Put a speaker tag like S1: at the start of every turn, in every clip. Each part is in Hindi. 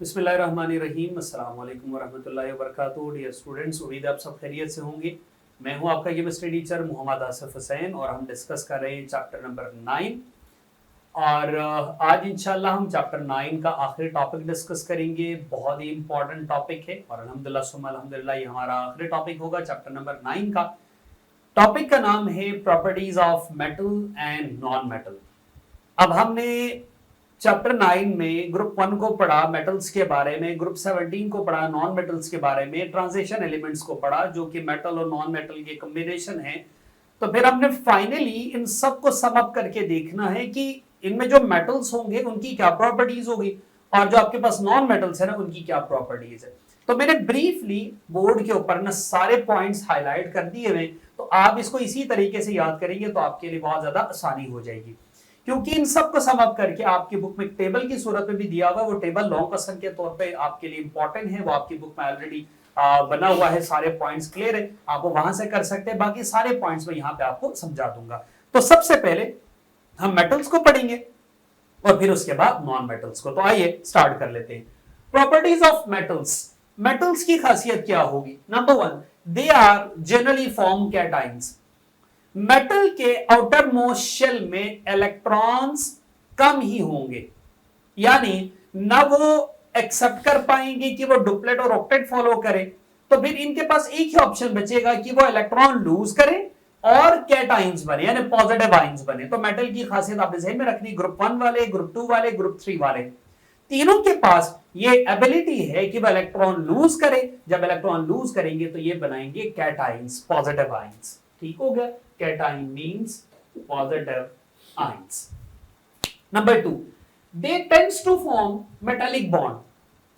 S1: बिस्मिल्लाहिर्रहमानिर्रहीम, अस्सलाम वालेकुम वरहमतुल्लाहि वबरकातुहू। डियर स्टूडेंट्स, उम्मीद है आप सब खैरियत से होंगे। मैं हूं आपका केमिस्ट्री टीचर मोहम्मद आसिफ हुसैन और हम डिस्कस कर रहे हैं चैप्टर नंबर 9। और आज इंशाल्लाह हम चैप्टर 9 का आखिरी टॉपिक डिस्कस करेंगे। बहुत ही इंपॉर्टेंट टॉपिक है और अल्हम्दुलिल्लाह सुम्मा अल्हम्दुलिल्लाह ये हमारा आखिरी टॉपिक होगा चैप्टर नंबर 9 का। टॉपिक का नाम है properties of metal and non metal. अब हमने चैप्टर 9 में ग्रुप 1 को पढ़ा मेटल्स के बारे में, ग्रुप 17 को पढ़ा नॉन मेटल्स के बारे में, ट्रांजिशन एलिमेंट्स को पढ़ा जो कि मेटल और नॉन मेटल के कॉम्बिनेशन है। तो फिर हमने फाइनली इन सब को सम अप करके देखना है कि इनमें जो मेटल्स होंगे उनकी क्या प्रॉपर्टीज होगी और जो आपके पास नॉन मेटल्स है ना उनकी क्या प्रॉपर्टीज है। तो मैंने ब्रीफली बोर्ड के ऊपर ना सारे पॉइंट्स हाईलाइट कर दिए हुए, तो आप इसको इसी तरीके से याद करेंगे तो आपके लिए बहुत ज्यादा आसानी हो जाएगी। क्योंकि इन सबको सम अप करके आपकी बुक में टेबल की सूरत में भी दिया हुआ है, वो टेबल लॉन्ग क्वेश्चन के तौर पे आपके लिए इंपॉर्टेंट है, वो आपकी बुक में ऑलरेडी बना हुआ है, सारे पॉइंट्स क्लियर है, आप वो वहां से कर सकते हैं। बाकी सारे पॉइंट्स में यहाँ पे आपको समझा दूंगा। तो सबसे पहले हम मेटल्स को पढ़ेंगे और फिर उसके बाद नॉन मेटल्स को। तो आइए स्टार्ट कर लेते हैं। Properties of metals. मेटल्स की खासियत क्या होगी? Number 1, they are generally form cations. Metal के आउटर मोस्ट शेल में इलेक्ट्रॉन्स कम ही होंगे, यानी ना वो एक्सेप्ट कर पाएंगे कि वो डुप्लेट और ऑक्टेट फॉलो करें। तो फिर इनके पास एक ही ऑप्शन बचेगा कि वो इलेक्ट्रॉन लूज करें और कैटाइंस बने, यानी पॉजिटिव आयंस बने। तो मेटल की खासियत आप ध्यान में रखनी, ग्रुप 1 वाले, ग्रुप 2 वाले, ग्रुप 3 वाले, तीनों के पास ये एबिलिटी है कि वो इलेक्ट्रॉन लूज करे। जब इलेक्ट्रॉन लूज करेंगे तो ये बनाएंगे कैटाइंस, पॉजिटिव आयंस। ठीक हो गया, cation means positive ions. Number 2, they tends to form metallic bond.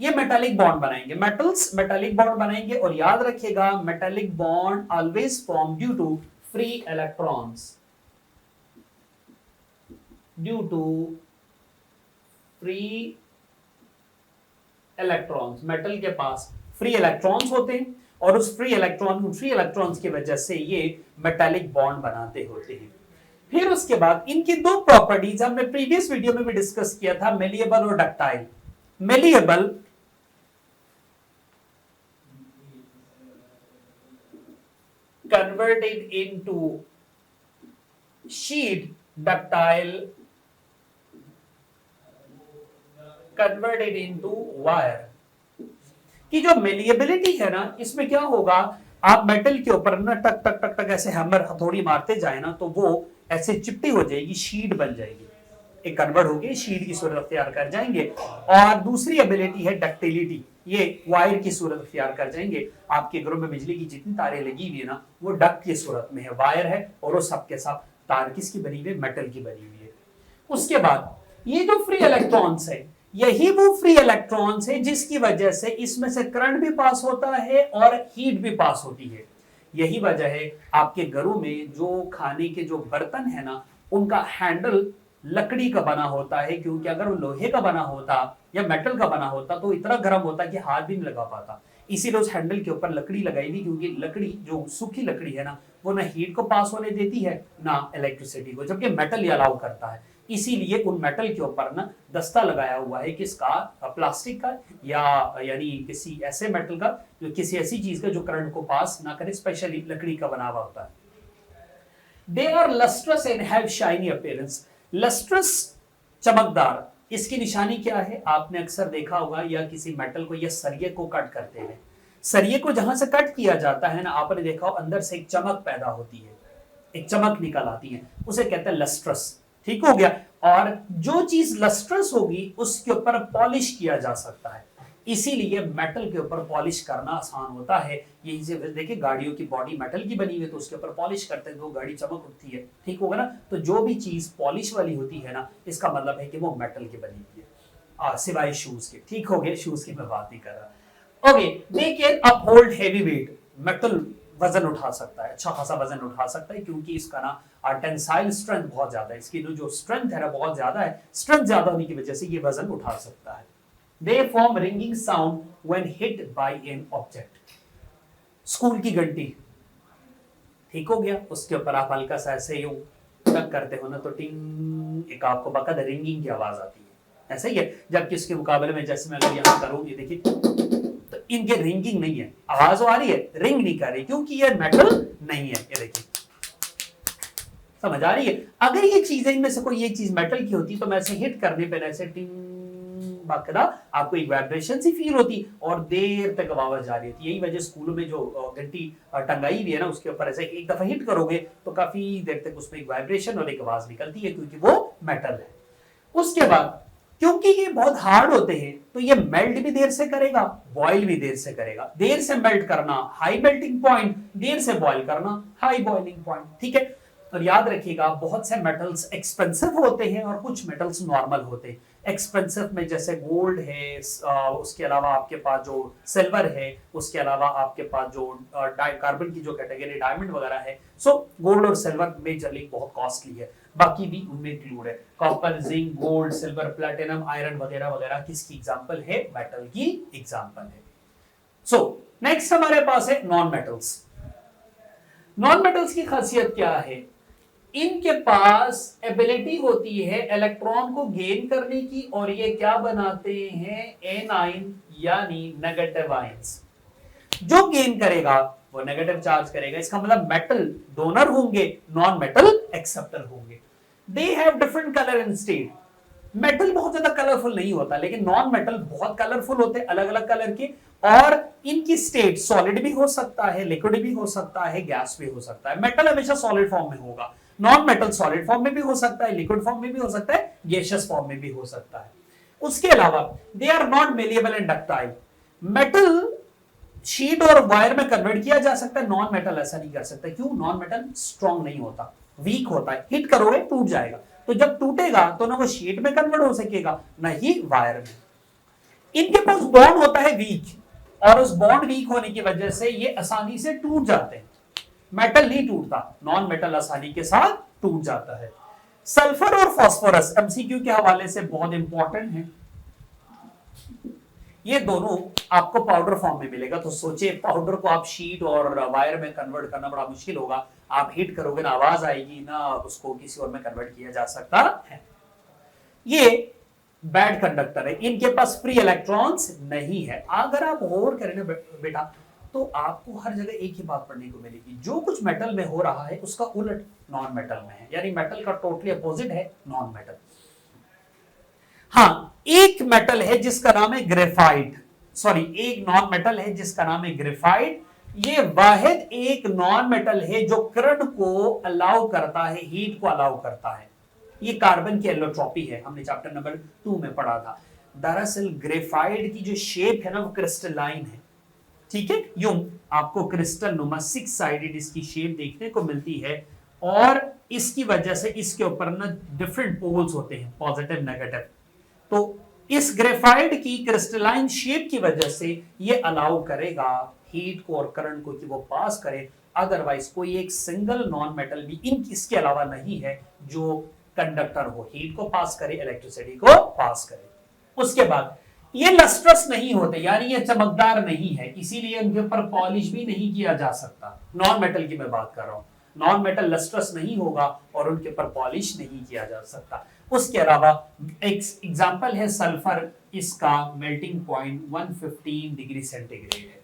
S1: ये मेटालिक बॉन्ड बनाएंगे, मेटल्स मेटालिक बॉन्ड बनाएंगे। और याद रखिएगा metallic bond always form due to free electrons, due to free electrons. Metal के पास फ्री इलेक्ट्रॉन्स होते हैं और उस फ्री इलेक्ट्रॉन्स की वजह से ये मेटालिक बॉन्ड बनाते होते हैं। फिर उसके बाद इनकी दो प्रॉपर्टीज हमने प्रीवियस वीडियो में भी डिस्कस किया था, मेलिएबल और ductile. Malleable converted into sheet, ductile converted into wire. कि जो मेलिएबिलिटी है ना, इसमें क्या होगा, आप मेटल के ऊपर ना टक टक टक टक ऐसे हैमर हथौड़ी मारते जाए ना तो वो ऐसे चिपटी हो जाएगी, शीट बन जाएगी, एक कन्वर्ट होगी शीट की सूरत अख्तियार कर जाएंगे। और दूसरी एबिलिटी है डक्टिलिटी, ये वायर की सूरत अख्तियार कर जाएंगे। आपके घरों में बिजली की जितनी तारें लगी हुई है ना वो डक्ट की सूरत में है, वायर है, और वो सबके साथ तार किसकी बनी हुई है? मेटल की बनी हुई है। उसके बाद ये जो फ्री इलेक्ट्रॉन्स है, यही वो फ्री इलेक्ट्रॉन्स है जिसकी वजह से इसमें से करंट भी पास होता है और हीट भी पास होती है। यही वजह है आपके घरों में जो खाने के जो बर्तन है ना उनका हैंडल लकड़ी का बना होता है, क्योंकि अगर वो लोहे का बना होता या मेटल का बना होता तो इतना गर्म होता कि हाथ भी नहीं लगा पाता। इसीलिए उस हैंडल के ऊपर लकड़ी लगाई थी, क्योंकि लकड़ी जो सूखी लकड़ी है ना वो ना हीट को पास होने देती है ना इलेक्ट्रिसिटी को, जबकि मेटल ये अलाउ करता है। इसीलिए उन मेटल के ऊपर ना दस्ता लगाया हुआ है, किसका? प्लास्टिक का, या यानी किसी ऐसे मेटल का जो किसी ऐसी चीज का जो करंट को पास ना करे, स्पेशली लकड़ी का बना हुआ होता है। They are lustrous and have shiny appearance. Lustrous, चमकदार, इसकी निशानी क्या है? आपने अक्सर देखा होगा या किसी मेटल को या सरिये को कट करते हैं, सरिये को जहां से कट किया जाता है ना, आपने देखा हो अंदर से एक चमक पैदा होती है, एक चमक निकल आती है, उसे कहते हैं लस्ट्रस। ठीक हो गया। और जो चीज लस्ट्रस होगी उसके ऊपर पॉलिश किया जा सकता है, इसीलिए मेटल के ऊपर पॉलिश करना आसान होता है। यही से देखिए गाड़ियों की बॉडी मेटल की बनी हुई है तो उसके ऊपर पॉलिश करते हैं तो गाड़ी चमक उठती है। ठीक होगा ना? तो जो भी चीज पॉलिश वाली होती है ना, इसका मतलब है कि वो मेटल की बनी हुई है, सिवाय शूज के। ठीक हो गए, शूज की मैं बात नहीं कर रहा। Okay, they can uphold heavy weight. Metal वजन उठा सकता है, अच्छा खासा वजन उठा सकता है, क्योंकि इसका ना टेंसाइल स्ट्रेंथ बहुत ज्यादा है, इसकी जो स्ट्रेंथ है ना बहुत ज्यादा है, स्ट्रेंथ ज्यादा होने की वजह से ये वजन उठा सकता है। They form ringing sound when hit by an object. School की घंटी, ठीक हो गया। उसके ऊपर आप हल्का सा ऐसे यूं टक करते हो ना तो टिंग एक आपको बाकायदा रिंगिंग की आवाज आती है, ऐसा ही है। जबकि इसके मुकाबले में जैसे मैं अगर यहाँ करूँ, ये देखिए तो इनके रिंगिंग नहीं है, आवाज आ रही है, रिंग नहीं कर रही, क्योंकि ये मेटल नहीं है। ये देखिए, समझ आ रही है। अगर ये चीजें इनमें से कोई एक चीज मेटल की होती तो मैं ऐसे हिट करने पे ऐसे टिंग बाकायदा आपको एक वाइब्रेशन सी फील होती और देर तक आवाज जा रही होती। यही वजह स्कूलों में जो घंटी टंगाई हुई है ना, उसके ऊपर ऐसे एक दफा हिट करोगे तो काफी देर तक उसमें एक वाइब्रेशन और एक आवाज निकलती है, क्योंकि वो मेटल है। उसके बाद क्योंकि ये बहुत हार्ड होते हैं तो ये मेल्ट भी देर से करेगा, बॉयल भी देर से करेगा। देर से मेल्ट करना हाई मेल्टिंग पॉइंट, देर से बॉयल करना हाई बॉइलिंग पॉइंट, ठीक है। और याद रखिएगा बहुत से मेटल्स एक्सपेंसिव होते हैं और कुछ मेटल्स नॉर्मल होते हैं। एक्सपेंसिव में जैसे गोल्ड है, उसके अलावा आपके पास जो सिल्वर है, उसके अलावा आपके पास जो कार्बन की जो कैटेगरी डायमंड वगैरह है। सो गोल्ड और सिल्वर मेजरली बहुत कॉस्टली है, बाकी भी उनमें इंक्लूड है। Copper, zinc, gold, silver, platinum, iron वगैरह वगैरह किसकी एग्जांपल है? मेटल की एग्जांपल है। सो नेक्स्ट हमारे पास है नॉन मेटल्स। नॉन मेटल्स की खासियत क्या है? इनके पास एबिलिटी होती है इलेक्ट्रॉन को गेन करने की, और ये क्या बनाते हैं? एनाइन यानी नेगेटिव आयंस। जो गेन करेगा वो नेगेटिव चार्ज करेगा। इसका मतलब मेटल डोनर होंगे, नॉन मेटल एक्सेप्टर होंगे। They have different colour and state. Metal बहुत ज्यादा कलरफुल नहीं होता, लेकिन नॉन मेटल बहुत कलरफुल होते हैं, अलग अलग कलर के। और इनकी स्टेट सॉलिड भी हो सकता है, लिक्विड भी हो सकता है, गैस भी हो सकता है। मेटल हमेशा सॉलिड फॉर्म में होगा, नॉन मेटल सॉलिड फॉर्म में भी हो सकता है, लिक्विड फॉर्म में भी हो सकता है, गैसियस फॉर्म में भी हो सकता है। उसके अलावा they are not malleable and ductile. Metal sheet और वायर में कन्वर्ट किया जा सकता है, नॉन मेटल ऐसा नहीं कर सकता। क्यों? नॉन मेटल स्ट्रॉन्ग नहीं होता, वीक होता है, हिट करोगे टूट जाएगा। तो जब टूटेगा तो ना वो शीट में कन्वर्ट हो सकेगा, ना ही वायर में। इनके पास बॉन्ड होता है वीक, और उस बॉन्ड वीक होने की वजह से ये आसानी से टूट जाते हैं। मेटल नहीं टूटता, नॉन मेटल आसानी के साथ टूट जाता है। सल्फर और फास्फोरस एमसीक्यू के हवाले से बहुत इंपॉर्टेंट है। ये दोनों आपको पाउडर फॉर्म में मिलेगा, तो सोचिए पाउडर को आप शीट और वायर में कन्वर्ट करना बड़ा मुश्किल होगा। आप हिट करोगे ना आवाज आएगी, ना उसको किसी और में कन्वर्ट किया जा सकता है। ये बैड कंडक्टर है, इनके पास फ्री इलेक्ट्रॉन्स नहीं है। अगर आप और करें ना बेटा, तो आपको हर जगह एक ही बात पढ़ने को मिलेगी, जो कुछ मेटल में हो रहा है उसका उलट नॉन मेटल में है, यानी मेटल का टोटली अपोजिट है नॉन मेटल। हाँ, एक मेटल है जिसका नाम है ग्रेफाइट, सॉरी एक नॉन मेटल है जिसका नाम है ग्रेफाइट। ये वाहिद एक नॉन मेटल है जो करंट को अलाउ करता है, हीट को अलाउ करता है। ये कार्बन की एलोट्रॉपी है, हमने चैप्टर नंबर 2 में पढ़ा था। दरअसल ग्रेफाइट की जो शेप है ना वो क्रिस्टलाइन है, ठीक है, यूं आपको क्रिस्टल नुमा 6 साइडेड इसकी शेप देखने को मिलती है। और इसकी वजह से इसके ऊपर ना डिफरेंट पोल्स होते हैं, पॉजिटिव नेगेटिव। तो इस ग्रेफाइट की क्रिस्टलाइन शेप की वजह से ये अलाउ करेगा हीट को और करंट को कि वो पास करे। अदरवाइज कोई एक सिंगल नॉन मेटल भी इसके अलावा नहीं है जो कंडक्टर हो, हीट को पास करे, इलेक्ट्रिसिटी को पास करे। उसके बाद ये लस्ट्रस नहीं होते, यानी ये चमकदार नहीं है, इसीलिए उनके ऊपर पॉलिश भी नहीं किया जा सकता। नॉन मेटल की मैं बात कर रहा हूं, नॉन मेटल लस्ट्रस नहीं होगा और उनके ऊपर पॉलिश नहीं किया जा सकता। उसके अलावा एक एग्जांपल है सल्फर, इसका मेल्टिंग पॉइंट 115 डिग्री सेंटीग्रेड है,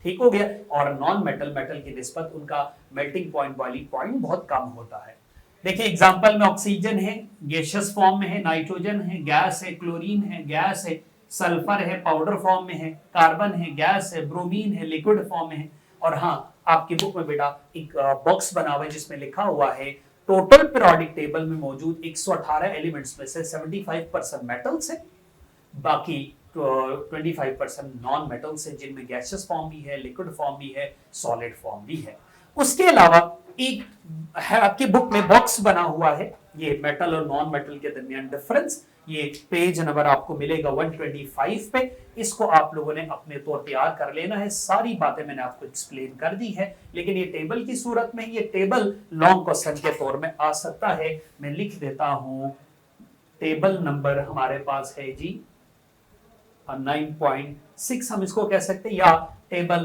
S1: ठीक हो गया। और नॉन मेटल मेटल की निस्बत उनका मेल्टिंग पॉइंट, बॉइलिंग पॉइंट बहुत कम होता है। देखिए एग्जांपल में ऑक्सीजन है, गैसियस फॉर्म में है, नाइट्रोजन है, गैस है, क्लोरीन है, गैस है, सल्फर है, पाउडर फॉर्म में है, कार्बन है, गैस है, ब्रोमीन है, लिक्विड फॉर्म में है। और हाँ, आपकी बुक में बेटा एक बॉक्स बना हुआ है जिसमें लिखा हुआ है टोटल पीरियोडिक टेबल में मौजूद 118 एलिमेंट्स में से 75% मेटल्स है, बाकी 25% नॉन मेटल्स है, जिनमें गैसियस फॉर्म भी है, लिक्विड फॉर्म भी है, सॉलिड फॉर्म भी है। उसके अलावा एक है आपकी बुक में बॉक्स बना हुआ है, ये मेटल और नॉन मेटल के दरमियान डिफरेंस। ये पेज नंबर आपको मिलेगा 125 पे। इसको आप लोगों ने अपने तौर तैयार कर लेना है, सारी बातें मैंने आपको एक्सप्लेन कर दी है, लेकिन ये टेबल की सूरत में, ये टेबल लॉन्ग क्वेश्चन के तौर में आ सकता है। मैं लिख देता हूं, टेबल नंबर हमारे पास है जी 9.6 हम इसको कह सकते हैं, या टेबल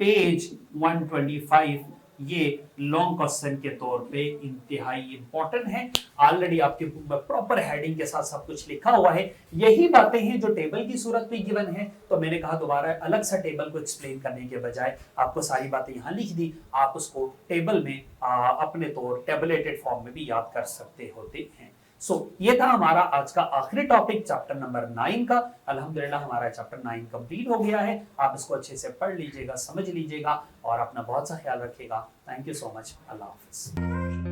S1: पेज 125 ये लॉन्ग क्वेश्चन के तौर पे इंतहाई इंपॉर्टेंट है। ऑलरेडी आपके बुक में प्रॉपर हेडिंग के साथ सब कुछ लिखा हुआ है। यही बातें हैं जो टेबल की सूरत में गिवन है, तो मैंने कहा दोबारा अलग सा टेबल को एक्सप्लेन करने के बजाय आपको सारी बातें यहाँ लिख दी, आप उसको टेबल में अपने तौर टेबलेटेड फॉर्म में भी याद कर सकते होते हैं। ये था हमारा आज का आखिरी टॉपिक चैप्टर नंबर 9 का। अल्हम्दुलिल्लाह हमारा चैप्टर 9 कंप्लीट हो गया है। आप इसको अच्छे से पढ़ लीजिएगा, समझ लीजिएगा और अपना बहुत सा ख्याल रखिएगा। Thank you so much. Allah Hafiz.